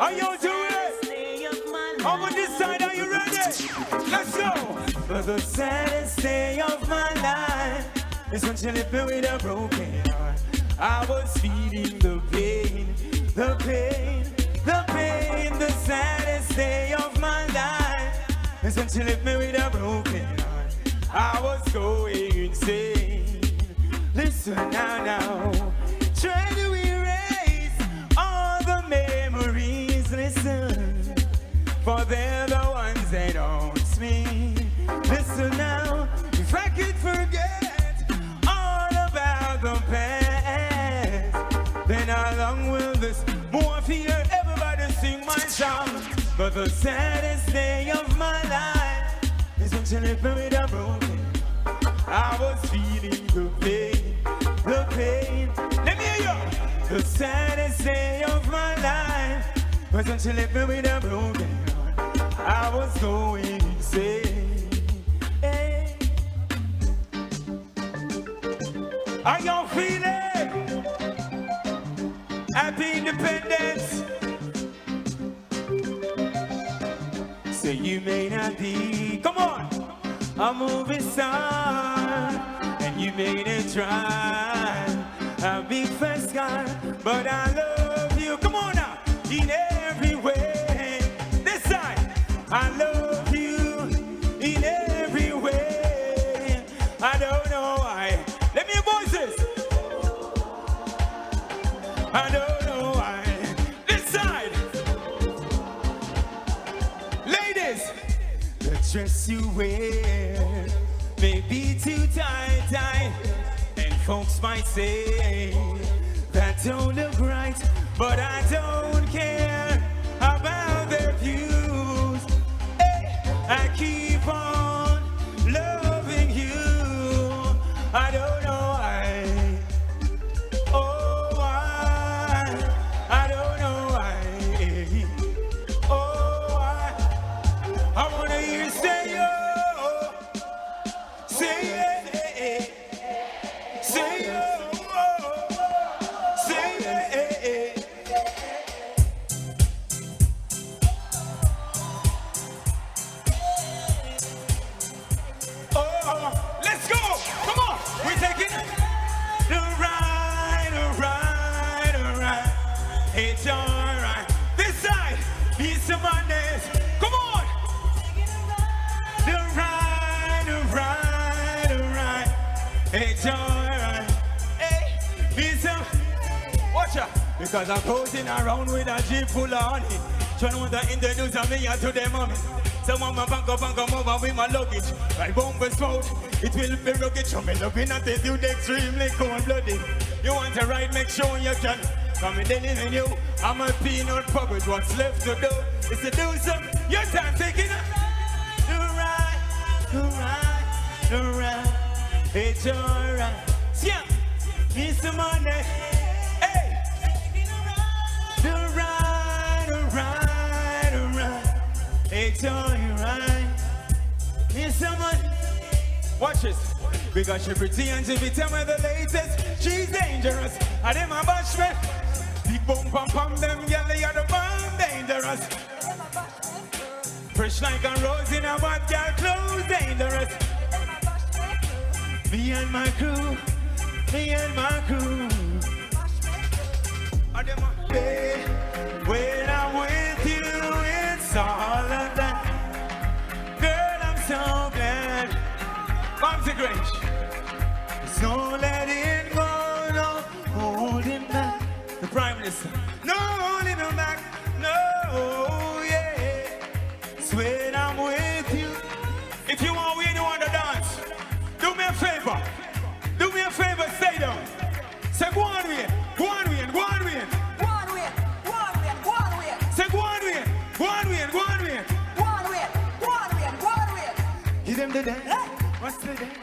Are you doing it? Over this side, are you ready? Let's go. But the saddest day of my life is when she left me with a broken heart. I was feeling the pain, the pain, the pain. The saddest day of my life is when she left me with a broken heart. I was going insane. Listen now. Try to erase all the memories. Listen, for they're the ones that haunt me. Listen now, if I could forget all about the past, then how long will this more fear everybody sing my song? But the saddest day of my life is when she left me with a broken. I was feeling the pain, the pain. Let me hear you. The saddest day of my life was when she left me with a broken heart. I was going insane. Hey. Are y'all feeling happy independence? Say you may not be, come on, a movie star, and you made it try a big fast car, but I love you. Come on now, in every way. This side, I love you in every way. I don't know why. Let me hear voices. I don't know why. This side, ladies, the dress you wear may be too tight, and folks might say that don't look right, but I don't care about their views. Hey, I keep on loving you. I don't know why. Oh, why? I don't know why. Oh, why? I wanna hear you say oh. Say it, say oh, say it. Oh, let's go! Come on, we're taking the ride, It's alright. This side, need some madness. Come on, the ride, It's alright. Hey, need some. Watch out, because I'm coasting around with a jeep full of honey. Trying to introduce me to them mommy. So mama bank up over with my luggage. Right bomb spout, it will be rugged. Show me loving at the dude extremely cold-blooded. You want to ride, make sure you can. Come in telling you, I'm a peanut puppet. What's left to do is to do some. Your time taking a the ride. It's alright. Yeah, need some money. Hey, the ride. It's alright. Need some money. Watch this. Because she pretty and she fit with the latest. She's dangerous. I them a bash me. Big boom pam them girl they are the bomb dangerous. Fresh like a rose in a bad girl clothes dangerous. Me and my crew. I them a hey, when I'm with you, it's all of that. Girl, I'm so glad. Bouncy Grange. So let it go, no holding back. The Prime Minister, no holding him back, no, yeah. It's when I'm with you. If you want, we don't want to dance. Do me a favor, stay down. Say go on with it. Say go on with it. Give them the dance. What's the dance?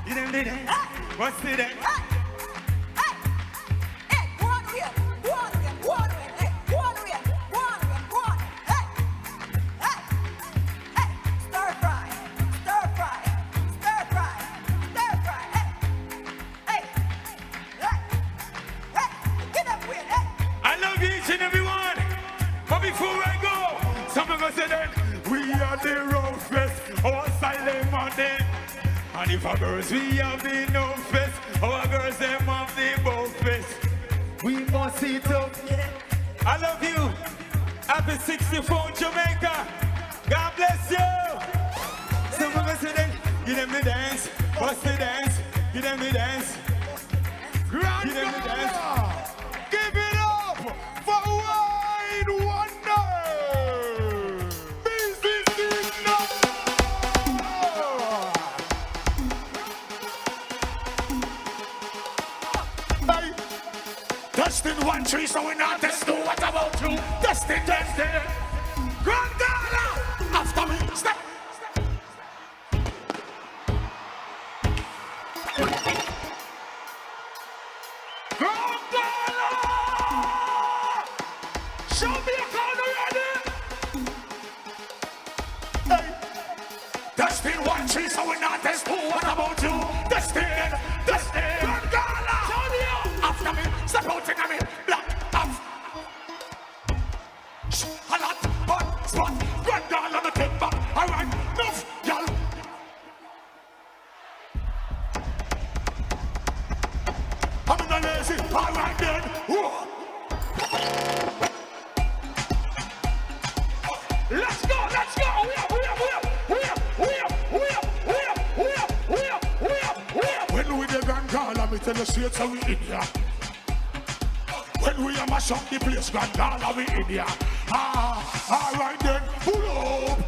Give them the dance. What's the dance? before I go, some of us say that we are the roughest, our silent money. And if our girls, we have the numbest, our girls, them have the buffest. We must see it up. I love you. Happy 64 Jamaica. God bless you. Some of us say that, give them the dance, what's the dance, give them the dance. Grand give them the dance. Give it up for Wide Wonder. Testing 1, 3, so we're not testing. What about you? Testing. Grand Gala! After me, step. Grand Gala! Show me a corner ready. Hey. Testing 1, 3, so we're not testing. What about you? Testing. Grand Gala! Show me up. After me, step out in me. Black, off. A lot, but spot. Grand Gala, the take back. All right, enough, y'all. I'm in the lazy. All right, then. Whoa. Let's go. When we the Grand Gala, me tell you straight, so we in here. When we mash up the place, Grand Gala, we in here. Alright then, pull up.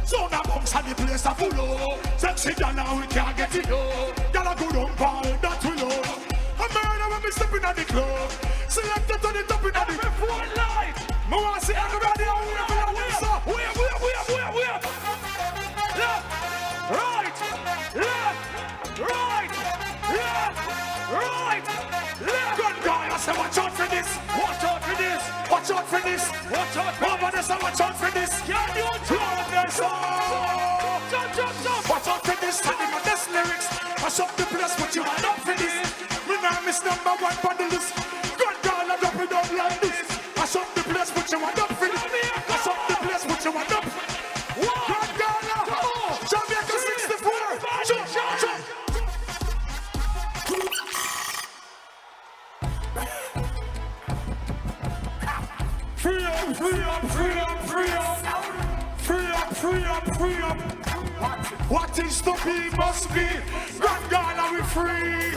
So now bumps at the place, I pull up. Sexy Gala, we can't get it up. Gala go down, ball, that we love. A murder when we step in at the club. Select it to the top in at the front line. I want to see everybody out here. Watch out for this. Watch out for this. Watch out for this. Watch out for this. Watch out for this. Can you jump this? Jump. Watch out for this. Standing on this lyrics. Watch up the place. What you want up for this? We now miss number 1 on the list. Good girl, I drop it up like this. Watch up the place. What you want up for this? Watch up the place. What you want up for this? Good girl, Jamaica 64. Jump. Free up. What is to be must be. Grand Gala, we free.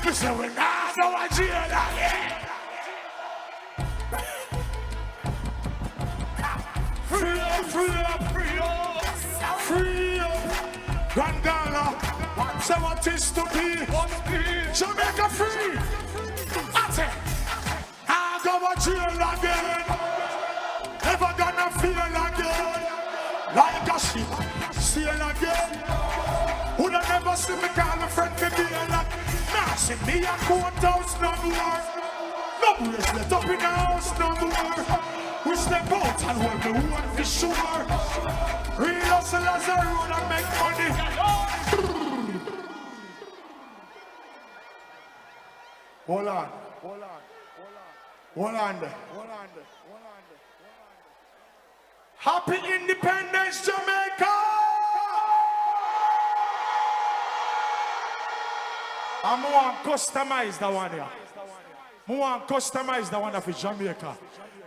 Listen, we now know I jail again. Free up. Grand Gala. So what is to be? Jamaica free. That's it. I go to jail again. Never gonna feel again. Like a ship, sail again. Would I never see me call my friend to be a lot? Nah, see me a courthouse no more. No bracelet up in the house no more. We step out and hold the one for sure. Real hustlers are road and make money. Hold on. Happy Independence, Jamaica! I want to customize the one here. I want to customize the one for Jamaica.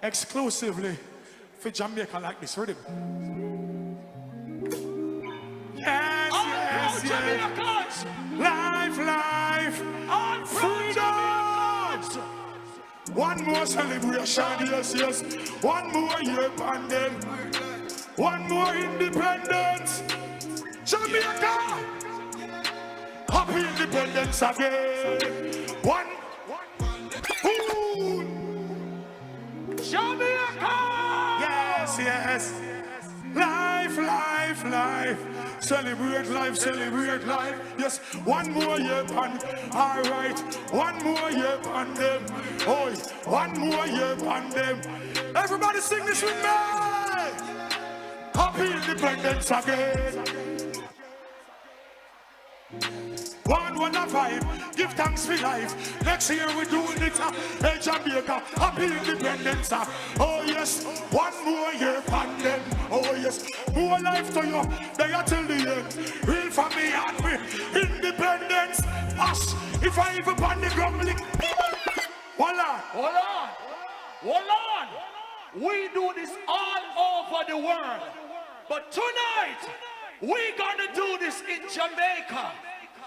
Exclusively for Jamaica like this. Ready? Yes. Life. On freedom. One more celebration, yes. One more year pandemic. One more independence. Jamaica. Happy independence again. One. Ooh. Jamaica. Yes. Life. Celebrate life. Yes, one more year pan. Alright, one more year pan them. Oh, one more year pan them. Everybody sing this with me. Happy independence again. One on a vibe. Give thanks for life. Next year we doing it. Hey Jamaica, happy independence. Oh yes, one more year for them. Oh yes, more life to you. They are till the end. Real for me and me. Independence. Us. If I even pan the grumbling. Hold on. Hold on. Hold on. We do this all over the world. But tonight, we're gonna do this in Jamaica.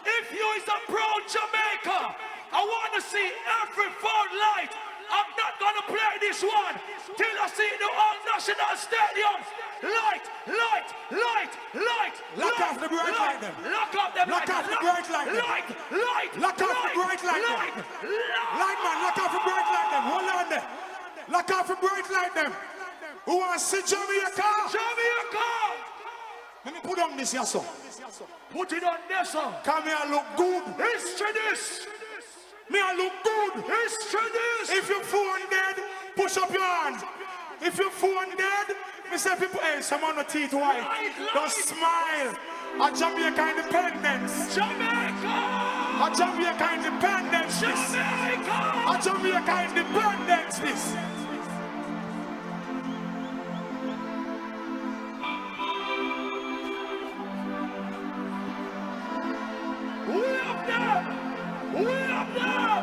If you is a proud Jamaica, I wanna see every phone light. I'm not gonna play this one till I see the Old National Stadium. Light, light, light, light. Lock off the bright light then. Lock off them. Lock off the bright light then. Light, light. Lock off the bright light then. Light man, lock off the bright light then. Hold on there. Lock off the bright light then. Who wants to see Jamaica? Jamaica. Let me put on this here, sir. Put it on there, sir. Come here, look good. History this. Me I look good. History this. If your phone dead, push up your hand. If your phone dead, me say people, hey, someone with teeth white. Don't smile. A Jamaica independence. Jamaica. A Jamaica independence. Jamaica. A Jamaica independence. This. We up there. We up there.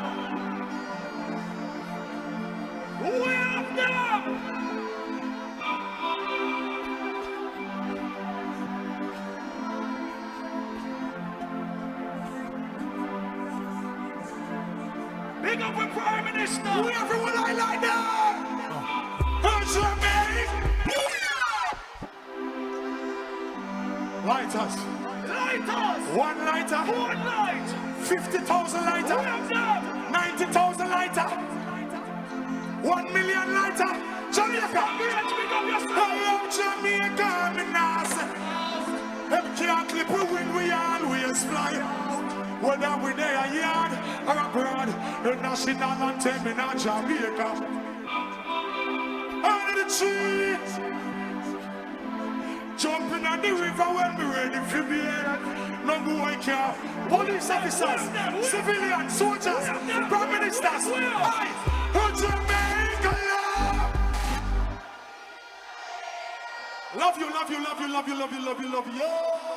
We up there. Big up with Prime Minister. We everyone like that. Lighters. Lighters. One lighter. One light. 50,000 lighter. We up there. 90,000 lighter. 1 million lighter. Jamaica. Hello Jamaica, me now say. Them can't clip we win, we always fly. Whether we there a yard or abroad, the national anthem in a Jamaica. Under the tree, jumping on the river when we ready for be here. No boy care. Police officers, civilians, soldiers, prime ministers. Aye, Jamaica love. Love you, love you, love you, love you, love you, love you, love you.